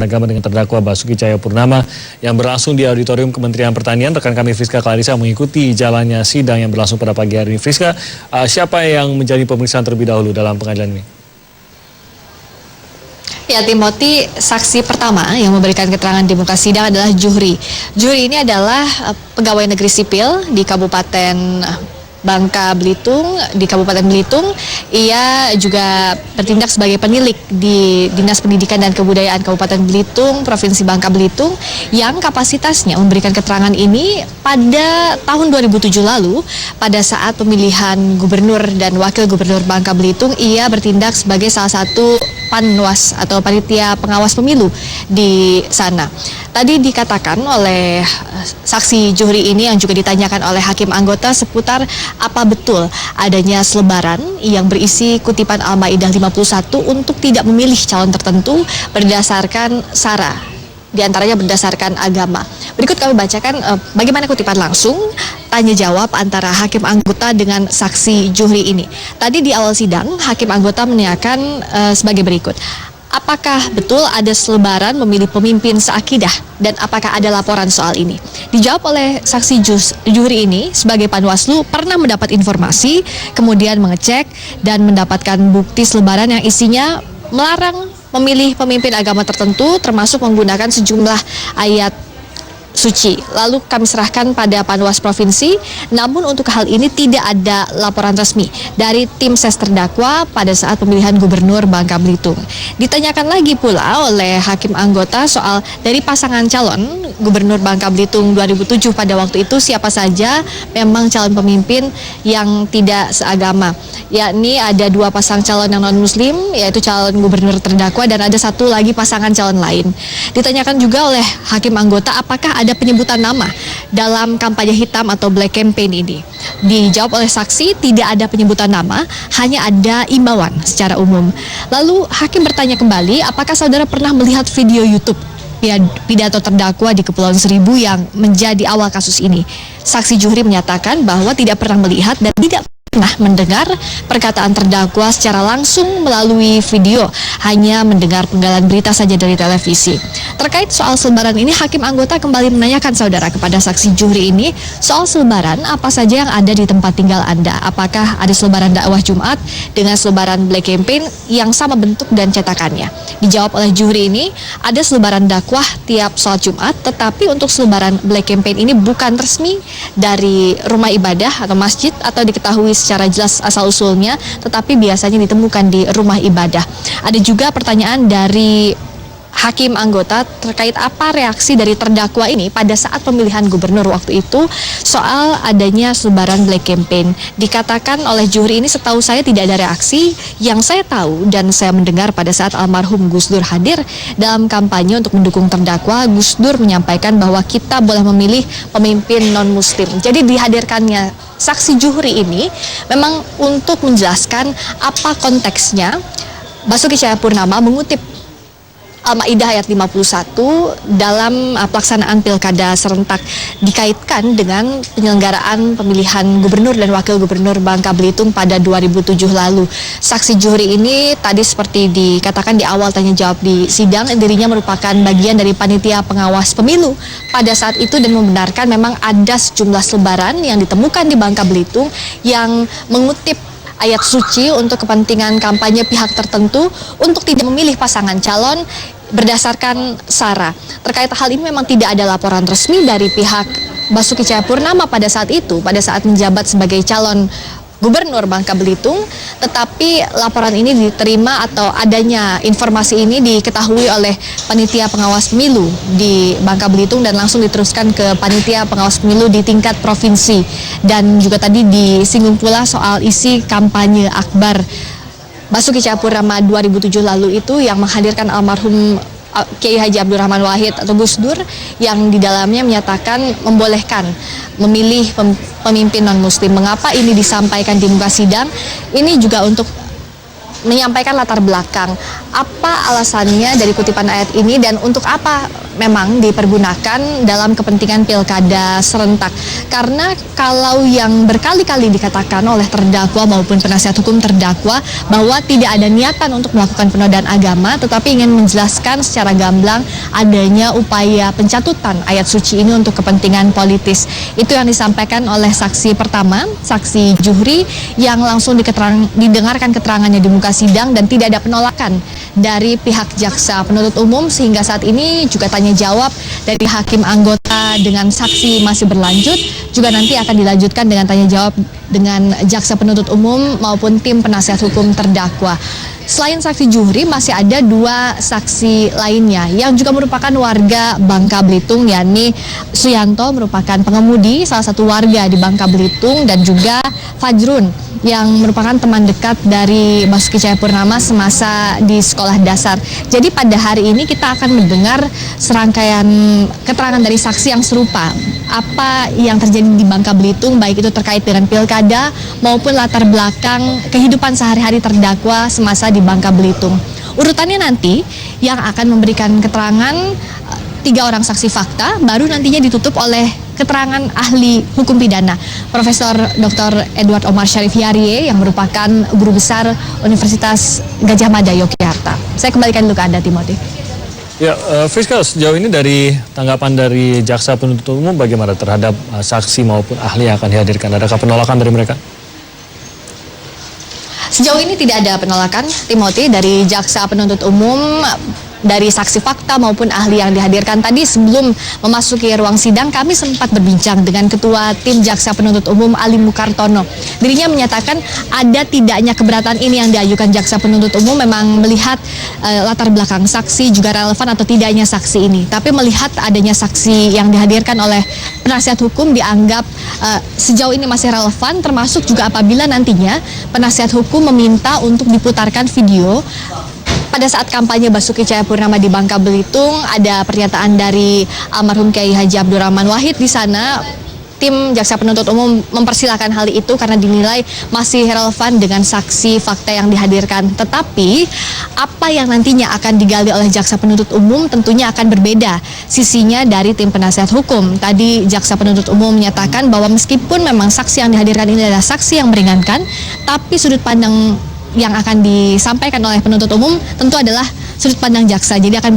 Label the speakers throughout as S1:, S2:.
S1: Agama dengan terdakwa Basuki Cahayapurnama yang berlangsung di Auditorium Kementerian Pertanian. Rekan kami Friska Clarissa mengikuti jalannya sidang yang berlangsung pada pagi hari ini. Friska, siapa yang menjadi pemeriksaan terlebih dahulu dalam pengadilan ini?
S2: Ya, Timothy, saksi pertama yang memberikan keterangan di muka sidang adalah Juhri. Juhri ini adalah pegawai negeri sipil di Kabupaten Bangka Belitung, di Kabupaten Belitung. Ia juga bertindak sebagai penilik di Dinas Pendidikan dan Kebudayaan Kabupaten Belitung, Provinsi Bangka Belitung, yang kapasitasnya memberikan keterangan ini pada tahun 2007 lalu. Pada saat pemilihan gubernur dan wakil gubernur Bangka Belitung, ia bertindak sebagai salah satu panwas atau panitia pengawas pemilu di sana. Tadi dikatakan oleh saksi Juhri ini yang juga ditanyakan oleh hakim anggota seputar apa betul adanya selebaran yang berisi kutipan Al-Maidah 51 untuk tidak memilih calon tertentu berdasarkan sara, diantaranya berdasarkan agama. Berikut kami bacakan bagaimana kutipan langsung tanya jawab antara hakim anggota dengan saksi Juhri ini. Tadi di awal sidang, hakim anggota menanyakan sebagai berikut. Apakah betul ada selebaran memilih pemimpin seakidah dan apakah ada laporan soal ini? Dijawab oleh saksi Juhri ini sebagai Panwaslu pernah mendapat informasi, kemudian mengecek dan mendapatkan bukti selebaran yang isinya melarang memilih pemimpin agama tertentu termasuk menggunakan sejumlah ayat suci. Lalu kami serahkan pada Panwas Provinsi, namun untuk hal ini tidak ada laporan resmi dari tim ses terdakwa pada saat pemilihan gubernur Bangka Belitung. Ditanyakan lagi pula oleh hakim anggota soal dari pasangan calon gubernur Bangka Belitung 2007 pada waktu itu siapa saja memang calon pemimpin yang tidak seagama, yakni ada 2 pasang calon yang non-muslim, yaitu calon gubernur terdakwa dan ada 1 lagi pasangan calon lain. Ditanyakan juga oleh hakim anggota apakah ada penyebutan nama dalam kampanye hitam atau black campaign ini. Dijawab oleh saksi tidak ada penyebutan nama, hanya ada imbauan secara umum. Lalu hakim bertanya kembali apakah saudara pernah melihat video YouTube pidato terdakwa di Kepulauan Seribu yang menjadi awal kasus ini. Saksi Juhri menyatakan bahwa tidak pernah melihat dan tidak pernah mendengar perkataan terdakwa secara langsung melalui video, hanya mendengar penggalan berita saja dari televisi. Terkait soal selebaran ini, hakim anggota kembali menanyakan saudara kepada saksi Juhri ini soal selebaran apa saja yang ada di tempat tinggal Anda. Apakah ada selebaran dakwah Jumat dengan selebaran black campaign yang sama bentuk dan cetakannya? Dijawab oleh Juhri ini, ada selebaran dakwah tiap sholat Jumat, tetapi untuk selebaran black campaign ini bukan resmi dari rumah ibadah atau masjid atau diketahui secara jelas asal-usulnya, tetapi biasanya ditemukan di rumah ibadah. Ada juga pertanyaan dari hakim anggota terkait apa reaksi dari terdakwa ini pada saat pemilihan gubernur waktu itu soal adanya selebaran black campaign. Dikatakan oleh Juhri ini, setahu saya tidak ada reaksi. Yang saya tahu dan saya mendengar pada saat almarhum Gus Dur hadir dalam kampanye untuk mendukung terdakwa, Gus Dur menyampaikan bahwa kita boleh memilih pemimpin non-muslim. Jadi dihadirkannya saksi Juhri ini memang untuk menjelaskan apa konteksnya Basuki Cahayapurnama mengutip Al-Maidah ayat 51 dalam pelaksanaan pilkada serentak dikaitkan dengan penyelenggaraan pemilihan gubernur dan wakil gubernur Bangka Belitung pada 2007 lalu. Saksi Juhri ini tadi seperti dikatakan di awal tanya jawab di sidang, dirinya merupakan bagian dari panitia pengawas pemilu pada saat itu dan membenarkan memang ada sejumlah selebaran yang ditemukan di Bangka Belitung yang mengutip ayat suci untuk kepentingan kampanye pihak tertentu untuk tidak memilih pasangan calon berdasarkan sara. Terkait hal ini memang tidak ada laporan resmi dari pihak Basuki Cahayapurnama pada saat itu, pada saat menjabat sebagai calon gubernur Bangka Belitung, tetapi laporan ini diterima atau adanya informasi ini diketahui oleh panitia pengawas pemilu di Bangka Belitung dan langsung diteruskan ke panitia pengawas pemilu di tingkat provinsi. Dan juga tadi disinggung pula soal isi kampanye akbar Basuki Cahayapurnama 2007 lalu itu yang menghadirkan almarhum Kiai Haji Abdurrahman Wahid atau Gus Dur yang di dalamnya menyatakan membolehkan memilih pemimpin non-muslim. Mengapa ini disampaikan di muka sidang? Ini juga untuk menyampaikan latar belakang apa alasannya dari kutipan ayat ini dan untuk apa memang dipergunakan dalam kepentingan pilkada serentak. Karena kalau yang berkali-kali dikatakan oleh terdakwa maupun penasihat hukum terdakwa bahwa tidak ada niatan untuk melakukan penodaan agama, tetapi ingin menjelaskan secara gamblang adanya upaya pencatutan ayat suci ini untuk kepentingan politis. Itu yang disampaikan oleh saksi pertama, saksi Juhri, yang langsung didengarkan keterangannya di muka sidang dan tidak ada penolakan dari pihak jaksa penuntut umum, sehingga saat ini juga tanya jawab dari hakim anggota dengan saksi masih berlanjut, juga nanti akan dilanjutkan dengan tanya jawab dengan jaksa penuntut umum maupun tim penasihat hukum terdakwa. Selain saksi Juhri, masih ada 2 saksi lainnya yang juga merupakan warga Bangka Belitung, yakni Suyanto merupakan pengemudi salah satu warga di Bangka Belitung, dan juga Fajrun yang merupakan teman dekat dari Basuki Cahayapurnama semasa di sekolah dasar. Jadi pada hari ini kita akan mendengar serangkaian keterangan dari saksi yang serupa. Apa yang terjadi di Bangka Belitung, baik itu terkait dengan pilkada maupun latar belakang kehidupan sehari-hari terdakwa semasa di Bangka Belitung. Urutannya nanti yang akan memberikan keterangan 3 orang saksi fakta, baru nantinya ditutup oleh keterangan ahli hukum pidana Profesor Dr. Edward Omar Syarif Yarie yang merupakan guru besar Universitas Gadjah Mada Yogyakarta. Saya kembalikan dulu ke Anda, Timothy.
S1: Ya, Friska, sejauh ini dari tanggapan dari jaksa penuntut umum bagaimana terhadap saksi maupun ahli yang akan dihadirkan? Adakah penolakan dari mereka?
S2: Sejauh ini tidak ada penolakan, Timothy, dari jaksa penuntut umum, dari saksi fakta maupun ahli yang dihadirkan. Tadi sebelum memasuki ruang sidang, kami sempat berbincang dengan Ketua Tim Jaksa Penuntut Umum Ali Mukartono. Dirinya menyatakan ada tidaknya keberatan ini yang diajukan jaksa penuntut umum memang melihat latar belakang saksi juga relevan atau tidaknya saksi ini. Tapi melihat adanya saksi yang dihadirkan oleh penasihat hukum dianggap sejauh ini masih relevan, termasuk juga apabila nantinya penasihat hukum meminta untuk diputarkan video pada saat kampanye Basuki Cahayapurnama di Bangka Belitung. Ada pernyataan dari almarhum Kiai Haji Abdurrahman Wahid di sana. Tim jaksa penuntut umum mempersilahkan hal itu karena dinilai masih relevan dengan saksi fakta yang dihadirkan. Tetapi apa yang nantinya akan digali oleh jaksa penuntut umum tentunya akan berbeda sisinya dari tim penasihat hukum. Tadi jaksa penuntut umum menyatakan bahwa meskipun memang saksi yang dihadirkan ini adalah saksi yang meringankan, tapi sudut pandang yang akan disampaikan oleh penuntut umum tentu adalah sudut pandang jaksa. Jadi akan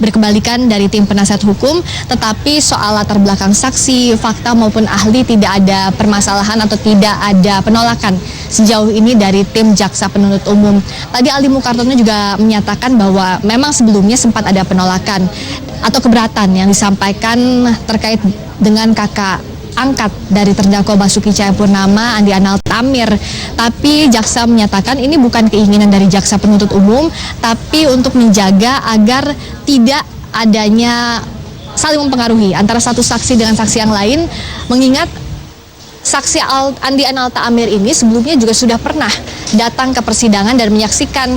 S2: berkebalikan dari tim penasihat hukum, tetapi soal latar belakang saksi, fakta maupun ahli tidak ada permasalahan atau tidak ada penolakan sejauh ini dari tim jaksa penuntut umum. Tadi Ali Mukartono juga menyatakan bahwa memang sebelumnya sempat ada penolakan atau keberatan yang disampaikan terkait dengan kakak angkat dari terdakwa Basuki Cahayapurnama, Andi Anal Tamir. Tapi jaksa menyatakan ini bukan keinginan dari jaksa penuntut umum, tapi untuk menjaga agar tidak adanya saling mempengaruhi antara satu saksi dengan saksi yang lain, mengingat saksi Andi Anal Tamir ini sebelumnya juga sudah pernah datang ke persidangan dan menyaksikan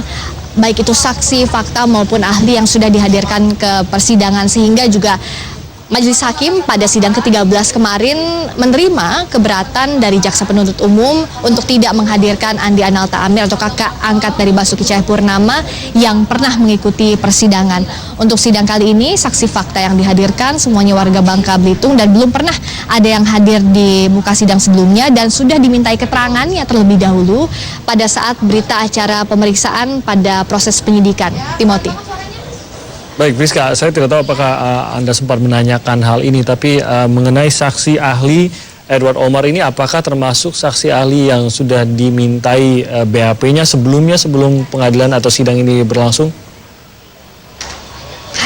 S2: baik itu saksi, fakta maupun ahli yang sudah dihadirkan ke persidangan, sehingga juga Majelis Hakim pada sidang ke-13 kemarin menerima keberatan dari jaksa penuntut umum untuk tidak menghadirkan Andi Anal Tamir atau kakak angkat dari Basuki Cahayapurnama yang pernah mengikuti persidangan. Untuk sidang kali ini, saksi fakta yang dihadirkan semuanya warga Bangka Belitung dan belum pernah ada yang hadir di muka sidang sebelumnya dan sudah dimintai keterangannya terlebih dahulu pada saat berita acara pemeriksaan pada proses penyidikan. Timothy.
S1: Baik, Friska, saya tidak tahu apakah Anda sempat menanyakan hal ini, tapi mengenai saksi ahli Edward Omar ini, apakah termasuk saksi ahli yang sudah dimintai BAP-nya sebelumnya, sebelum pengadilan atau sidang ini berlangsung?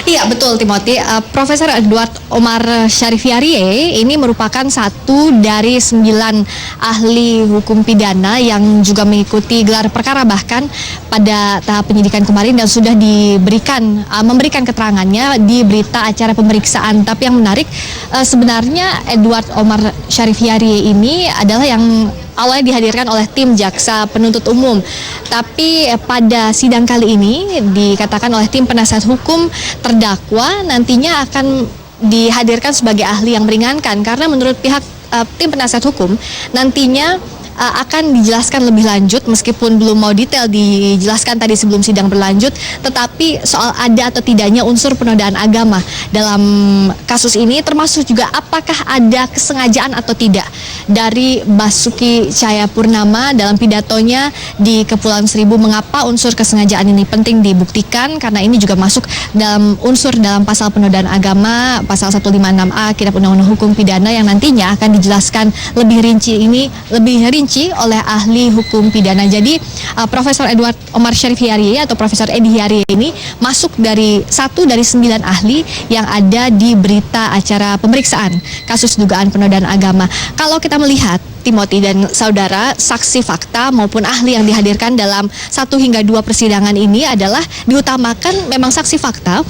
S2: Iya, betul, Timothy. Profesor Edward Omar Syarif Yarie ini merupakan satu dari 9 ahli hukum pidana yang juga mengikuti gelar perkara bahkan pada tahap penyidikan kemarin dan sudah memberikan keterangannya di berita acara pemeriksaan. Tapi yang menarik sebenarnya Edward Omar Syarif Yarie ini adalah yang awalnya dihadirkan oleh tim jaksa penuntut umum. Tapi pada sidang kali ini dikatakan oleh tim penasihat hukum terdakwa nantinya akan dihadirkan sebagai ahli yang meringankan, karena menurut pihak tim penasihat hukum nantinya akan dijelaskan lebih lanjut meskipun belum mau detail dijelaskan tadi sebelum sidang berlanjut, tetapi soal ada atau tidaknya unsur penodaan agama dalam kasus ini, termasuk juga apakah ada kesengajaan atau tidak dari Basuki Cahayapurnama dalam pidatonya di Kepulauan Seribu. Mengapa unsur kesengajaan ini penting dibuktikan, karena ini juga masuk dalam unsur dalam pasal penodaan agama, pasal 156A Kitab Undang-Undang Hukum Pidana, yang nantinya akan dijelaskan lebih rinci oleh ahli hukum pidana. Jadi Profesor Edward Omar Syarif Hiyariye atau Profesor Edi Hiyariye ini masuk dari 1 dari 9 ahli yang ada di berita acara pemeriksaan kasus dugaan penodaan agama. Kalau kita melihat Timothy dan saudara, saksi fakta maupun ahli yang dihadirkan dalam 1 hingga 2 persidangan ini adalah diutamakan memang saksi fakta,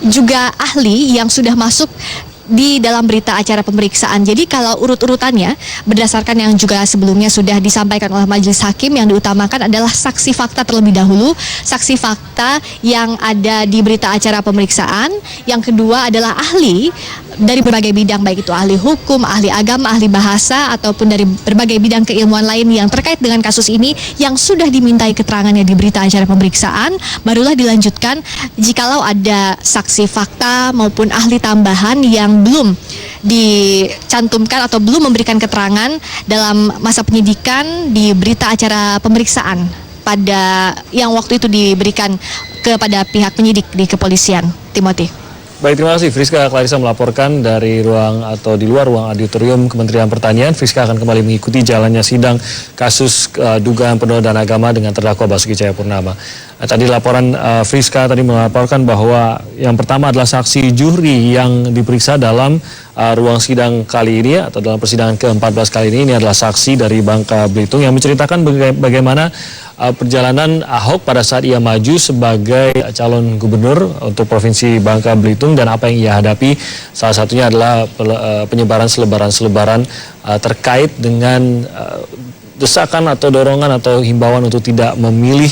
S2: juga ahli yang sudah masuk di dalam berita acara pemeriksaan. Jadi kalau urut-urutannya berdasarkan yang juga sebelumnya sudah disampaikan oleh majelis hakim, yang diutamakan adalah saksi fakta terlebih dahulu, saksi fakta yang ada di berita acara pemeriksaan. Yang kedua adalah ahli dari berbagai bidang, baik itu ahli hukum, ahli agama, ahli bahasa, ataupun dari berbagai bidang keilmuan lain yang terkait dengan kasus ini yang sudah dimintai keterangannya di berita acara pemeriksaan. Barulah dilanjutkan jikalau ada saksi fakta maupun ahli tambahan yang belum dicantumkan atau belum memberikan keterangan dalam masa penyidikan di berita acara pemeriksaan pada yang waktu itu diberikan kepada pihak penyidik di kepolisian. Timothy.
S1: Baik, terima kasih Friska Clarissa melaporkan dari ruang atau di luar ruang auditorium Kementerian Pertanian. Friska akan kembali mengikuti jalannya sidang kasus dugaan penodaan agama dengan terdakwa Basuki Cahayapurnama. Tadi laporan Friska tadi melaporkan bahwa yang pertama adalah saksi Juhri yang diperiksa dalam ruang sidang kali ini atau dalam persidangan ke-14 kali ini adalah saksi dari Bangka Belitung yang menceritakan bagaimana perjalanan Ahok pada saat ia maju sebagai calon gubernur untuk Provinsi Bangka Belitung dan apa yang ia hadapi. Salah satunya adalah penyebaran selebaran-selebaran terkait dengan desakan atau dorongan atau himbauan untuk tidak memilih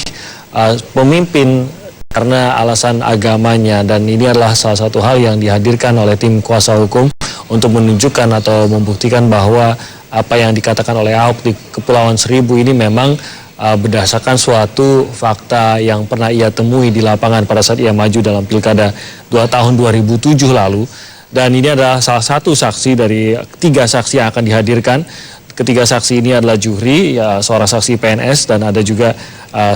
S1: pemimpin karena alasan agamanya, dan ini adalah salah satu hal yang dihadirkan oleh tim kuasa hukum untuk menunjukkan atau membuktikan bahwa apa yang dikatakan oleh Ahok di Kepulauan Seribu ini memang berdasarkan suatu fakta yang pernah ia temui di lapangan pada saat ia maju dalam pilkada 2 tahun 2007 lalu. Dan ini adalah salah satu saksi dari 3 saksi yang akan dihadirkan. Ketiga saksi ini adalah Juhri, ya, seorang saksi PNS, dan ada juga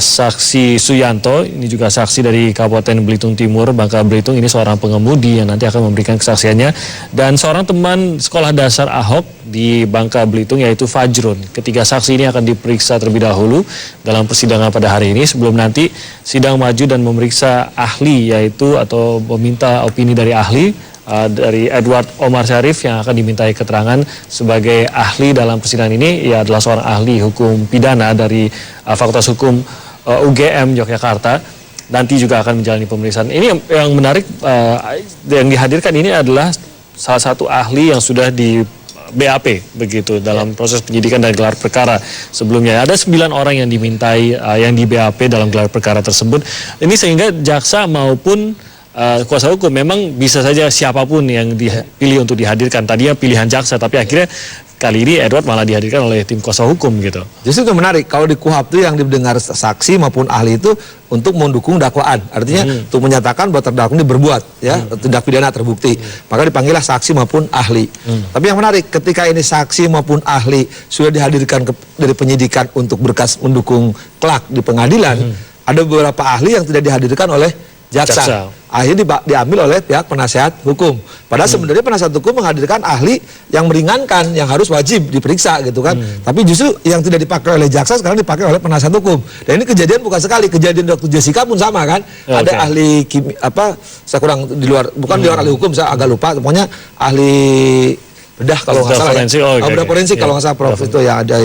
S1: saksi Suyanto, ini juga saksi dari Kabupaten Belitung Timur, Bangka Belitung, ini seorang pengemudi yang nanti akan memberikan kesaksiannya, dan seorang teman sekolah dasar Ahok di Bangka Belitung yaitu Fajrun. Ketiga saksi ini akan diperiksa terlebih dahulu dalam persidangan pada hari ini sebelum nanti sidang maju dan memeriksa ahli, yaitu atau meminta opini dari ahli dari Edward Omar Syarif yang akan dimintai keterangan sebagai ahli dalam persidangan ini. Ia adalah seorang ahli hukum pidana dari Fakultas Hukum UGM Yogyakarta. Nanti juga akan menjalani pemeriksaan. Ini yang menarik, yang dihadirkan ini adalah salah satu ahli yang sudah di BAP begitu dalam proses penyidikan dan gelar perkara sebelumnya. Ada 9 orang yang dimintai yang di BAP dalam gelar perkara tersebut. Ini sehingga jaksa maupun kuasa hukum memang bisa saja siapapun yang dipilih untuk dihadirkan. Tadinya pilihan jaksa, tapi akhirnya kali ini Edward malah dihadirkan oleh tim kuasa hukum gitu. Justru
S3: itu menarik, kalau di KUHP itu yang didengar saksi maupun ahli itu untuk mendukung dakwaan. Artinya untuk menyatakan bahwa terdakwa ini berbuat, ya, tindak pidana terbukti. Maka dipanggillah saksi maupun ahli. Tapi yang menarik, ketika ini saksi maupun ahli sudah dihadirkan dari penyidikan untuk berkas mendukung kelak di pengadilan, ada beberapa ahli yang tidak dihadirkan oleh jaksa. Akhirnya diambil oleh pihak penasehat hukum. Padahal sebenarnya penasehat hukum menghadirkan ahli yang meringankan, yang harus wajib diperiksa gitu kan. Tapi justru yang tidak dipakai oleh jaksa sekarang dipakai oleh penasehat hukum. Dan ini kejadian bukan sekali, kejadian waktu Jessica pun sama kan. Ada ahli saya kurang di luar, bukan di luar ahli hukum, saya agak lupa. Pokoknya ahli bedah kalau nggak salah forensik, bedah forensik kalau nggak salah Prof itu ya ada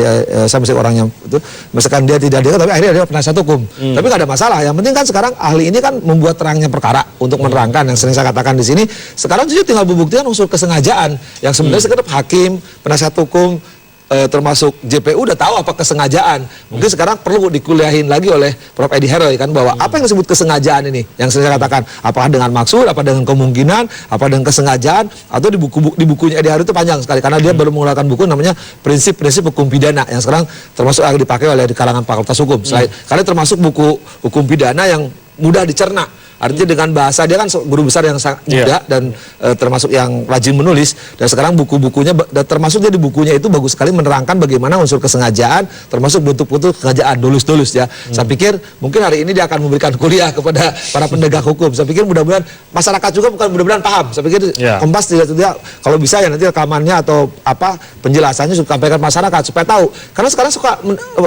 S3: saya mesti orangnya itu misalkan dia tidak ada tapi akhirnya dia penasihat hukum tapi nggak ada masalah. Yang penting kan sekarang ahli ini kan membuat terangnya perkara untuk menerangkan yang sering saya katakan di sini. Sekarang justru tinggal membuktikan unsur kesengajaan yang sebenarnya sekedar hakim, penasihat hukum termasuk JPU udah tahu apa kesengajaan. Mungkin sekarang perlu dikuliahin lagi oleh Prof. Edi Heroy kan bahwa apa yang disebut kesengajaan ini, yang saya katakan apakah dengan maksud, apa dengan kemungkinan, apa dengan kesengajaan, atau di bukunya Edi Heroy itu panjang sekali karena dia baru mengeluarkan buku namanya Prinsip-Prinsip Hukum Pidana yang sekarang termasuk yang dipakai oleh di kalangan Fakultas Hukum. Karena termasuk buku hukum pidana yang mudah dicerna. Artinya dengan bahasa dia kan guru besar yang sangat muda dan termasuk yang rajin menulis, dan sekarang buku-bukunya termasuk dia di bukunya itu bagus sekali menerangkan bagaimana unsur kesengajaan termasuk bentuk-bentuk kesengajaan dolus-dolus ya. Saya pikir mungkin hari ini dia akan memberikan kuliah kepada para penegak hukum. Saya pikir mudah-mudahan masyarakat juga bukan mudah-mudahan paham. Saya pikir Kompas tidak kalau bisa ya nanti rekamannya atau apa penjelasannya suka sampaikan masyarakat supaya tahu. Karena sekarang suka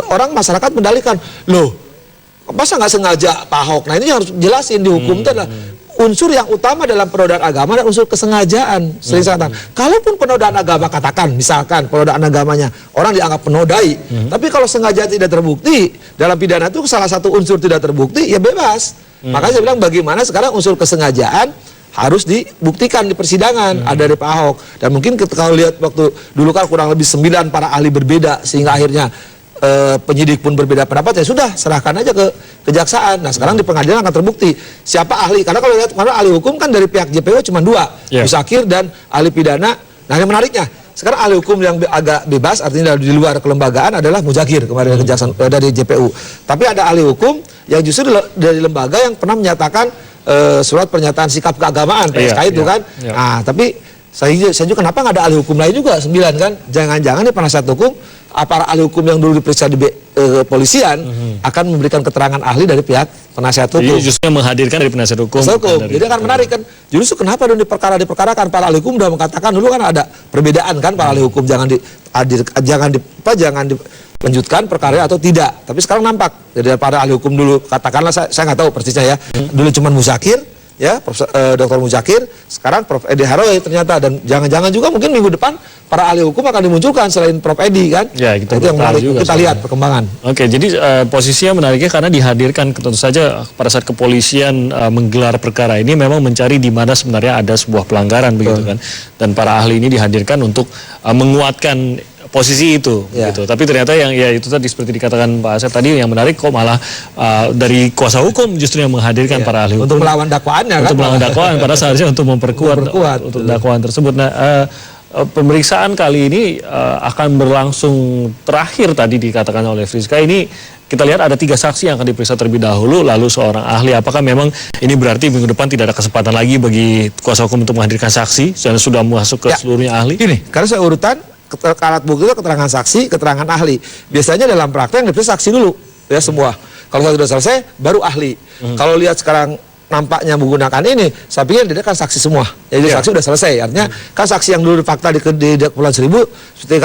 S3: orang masyarakat mendalilkan, loh masa nggak sengaja Pak Ahok? Nah ini yang harus jelasin di hukum itu adalah unsur yang utama dalam penodaan agama dan unsur kesengajaan. Sering saya katakan, kalaupun penodaan agama katakan, misalkan penodaan agamanya orang dianggap penodai, tapi kalau sengaja tidak terbukti dalam pidana itu salah satu unsur tidak terbukti, ya bebas. Makanya saya bilang bagaimana sekarang unsur kesengajaan harus dibuktikan di persidangan ada dari Pak Ahok. Dan mungkin kalau lihat waktu dulu kan kurang lebih 9 para ahli berbeda sehingga akhirnya penyidik pun berbeda pendapat, ya sudah serahkan aja ke kejaksaan. Nah sekarang di pengadilan akan terbukti siapa ahli, karena kalau lihat karena ahli hukum kan dari pihak JPU cuma 2, Muzakir dan ahli pidana. Nah yang menariknya sekarang ahli hukum yang agak bebas artinya di luar kelembagaan adalah Muzakir kemarin kejaksaan dari JPU. Tapi ada ahli hukum yang justru dari lembaga yang pernah menyatakan surat pernyataan sikap keagamaan PSK itu kan. Nah tapi saya juga kenapa nggak ada ahli hukum lain juga 9 kan? Jangan-jangan nih penasihat hukum, para ahli hukum yang dulu diperiksa di polisian akan memberikan keterangan ahli dari pihak penasihat hukum.
S1: Jadi justru menghadirkan dari penasihat hukum.
S3: Jadi akan menarik kan. Justru kenapa dong diperkarakan para ahli hukum sudah mengatakan dulu kan ada perbedaan kan para ahli hukum jangan dilanjutkan perkara atau tidak. Tapi sekarang nampak jadi para ahli hukum dulu katakanlah saya nggak tahu persisnya ya. Dulu cuma Muzakir. Ya, Dr. Muzakir, sekarang Prof. Edi Heroy ternyata, dan jangan-jangan juga mungkin minggu depan para ahli hukum akan dimunculkan selain Prof. Edi kan. Ya, itu yang menarik kita lihat perkembangan.
S1: Oke, jadi posisinya menariknya karena dihadirkan tentu saja pada saat kepolisian menggelar perkara ini memang mencari di mana sebenarnya ada sebuah pelanggaran begitu kan. Dan para ahli ini dihadirkan untuk menguatkan posisi itu, gitu. Tapi ternyata yang ya itu tadi seperti dikatakan Pak Asep tadi yang menarik kok malah dari kuasa hukum justru yang menghadirkan para ahli hukum
S3: untuk melawan dakwaannya
S1: untuk melawan dakwaan pada seharusnya untuk memperkuat untuk dakwaan tersebut. Nah, pemeriksaan kali ini akan berlangsung terakhir tadi dikatakan oleh Friska ini. Kita lihat ada 3 saksi yang akan diperiksa terlebih dahulu, lalu seorang ahli. Apakah memang ini berarti minggu depan tidak ada kesempatan lagi bagi kuasa hukum untuk menghadirkan saksi dan sudah masuk ke seluruhnya ahli?
S3: Ini karena saya urutan alat bukti itu keterangan saksi, keterangan ahli. Biasanya dalam praktek yang diperiksa saksi dulu, ya semua. Kalau sudah selesai, baru ahli. Kalau lihat sekarang nampaknya menggunakan ini, saya pikir dia kan saksi semua. Jadi saksi sudah selesai. Artinya kan saksi yang dulu fakta di Kepulauan Seribu, seperti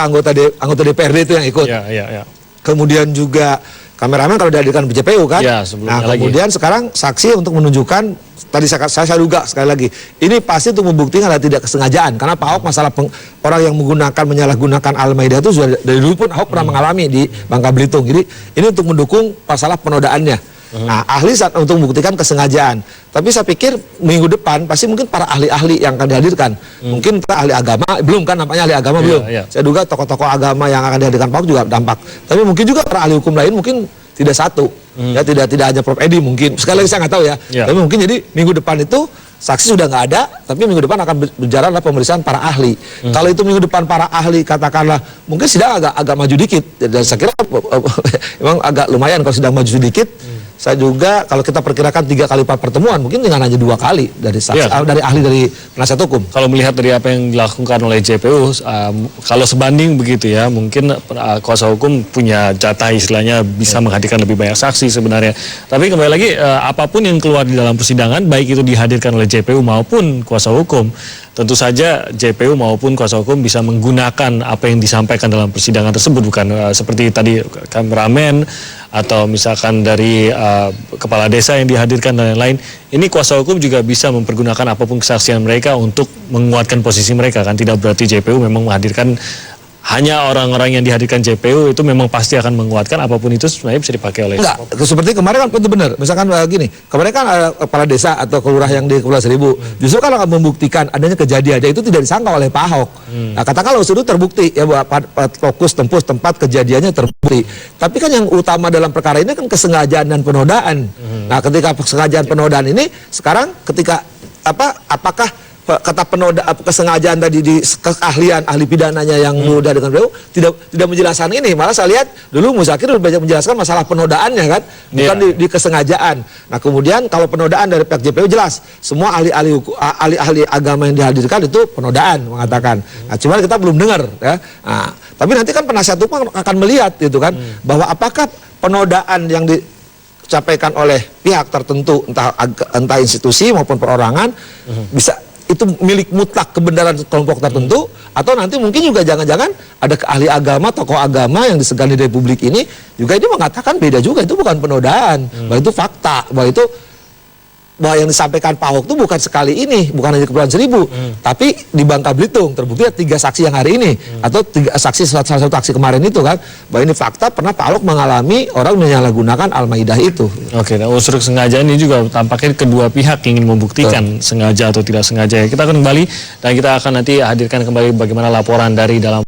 S3: anggota DPRD itu yang ikut. Kemudian juga kameramen kalau dihadirkan BJPU kan. Nah kemudian sekarang saksi untuk menunjukkan. Tadi saya duga sekali lagi, ini pasti untuk membuktikan ada tidak kesengajaan. Karena Pak Ahok masalah orang yang menyalahgunakan Al-Maidah itu sudah dari dulu pun Ahok pernah mengalami di Bangka Belitung. Jadi ini untuk mendukung masalah penodaannya. Nah ahli untuk membuktikan kesengajaan. Tapi saya pikir minggu depan pasti mungkin para ahli-ahli yang akan dihadirkan. Mungkin ahli agama, belum kan nampaknya ahli agama belum. Saya duga tokoh-tokoh agama yang akan dihadirkan Pak Ahok juga dampak. Tapi mungkin juga para ahli hukum lain mungkin tidak satu, ya tidak hanya Prof. Edi mungkin. Sekali lagi saya nggak tahu ya. Tapi mungkin jadi minggu depan itu saksi sudah nggak ada, tapi minggu depan akan berjalan pemeriksaan para ahli. Kalau itu minggu depan para ahli katakanlah mungkin sidang agak maju dikit. Dan saya kira memang agak lumayan kalau sidang maju sedikit. Saya juga kalau kita perkirakan 3 kali pertemuan mungkin dengan hanya 2 kali dari saksi, dari ahli dari penasihat hukum.
S1: Kalau melihat dari apa yang dilakukan oleh JPU, kalau sebanding begitu ya, mungkin kuasa hukum punya jatah istilahnya bisa menghadirkan lebih banyak saksi sebenarnya. Tapi kembali lagi apapun yang keluar di dalam persidangan, baik itu dihadirkan oleh JPU maupun kuasa hukum, tentu saja JPU maupun kuasa hukum bisa menggunakan apa yang disampaikan dalam persidangan tersebut, bukan seperti tadi kameramen atau misalkan dari kepala desa yang dihadirkan dan lain-lain. Ini kuasa hukum juga bisa mempergunakan apapun kesaksian mereka untuk menguatkan posisi mereka kan. Tidak berarti JPU memang menghadirkan hanya orang-orang yang dihadirkan JPU itu memang pasti akan menguatkan, apapun itu sebenarnya bisa dipakai oleh
S3: Enggak, seperti kemarin kan itu benar. Misalkan gini, kemarin kan ada kepala desa atau kelurah yang di Kepulauan Seribu, justru kalau akan membuktikan adanya kejadian itu tidak disangka oleh Pak Ahok. Nah, katakanlah sudah terbukti ya bahwa fokus tempus tempat kejadiannya terbukti. Tapi kan yang utama dalam perkara ini kan kesengajaan dan penodaan. Nah, ketika kesengajaan penodaan ini sekarang ketika apakah kata kesengajaan tadi di keahlian ahli pidananya yang muda dengan beliau tidak menjelaskan ini, malah saya lihat dulu Muzakir lebih banyak menjelaskan masalah penodaannya kan, bukan di kesengajaan. Nah, kemudian kalau penodaan dari pihak JPU jelas semua ahli agama yang dihadirkan itu penodaan mengatakan. Nah, cuman kita belum dengar ya. Nah, tapi nanti kan penasihat hukum akan melihat gitu kan bahwa apakah penodaan yang disampaikan oleh pihak tertentu entah institusi maupun perorangan bisa itu milik mutlak kebenaran kelompok tertentu, atau nanti mungkin juga jangan-jangan ada ahli agama, tokoh agama yang disegani di Republik ini juga ini mengatakan beda juga, itu bukan penodaan, bahwa itu fakta, bahwa yang disampaikan Pak Ahok itu bukan sekali ini, bukan hanya di Kepulauan Seribu, tapi di Bangka Belitung terbukti 3 saksi yang hari ini atau 3 saksi salah satu saksi kemarin itu kan, bahwa ini fakta pernah Pak Ahok mengalami orang menyalahgunakan Al-Maidah itu.
S1: Oke, nah unsur kesengajaan ini juga tampaknya kedua pihak ingin membuktikan sengaja atau tidak sengaja. Kita akan kembali dan kita akan nanti hadirkan kembali bagaimana laporan dari dalam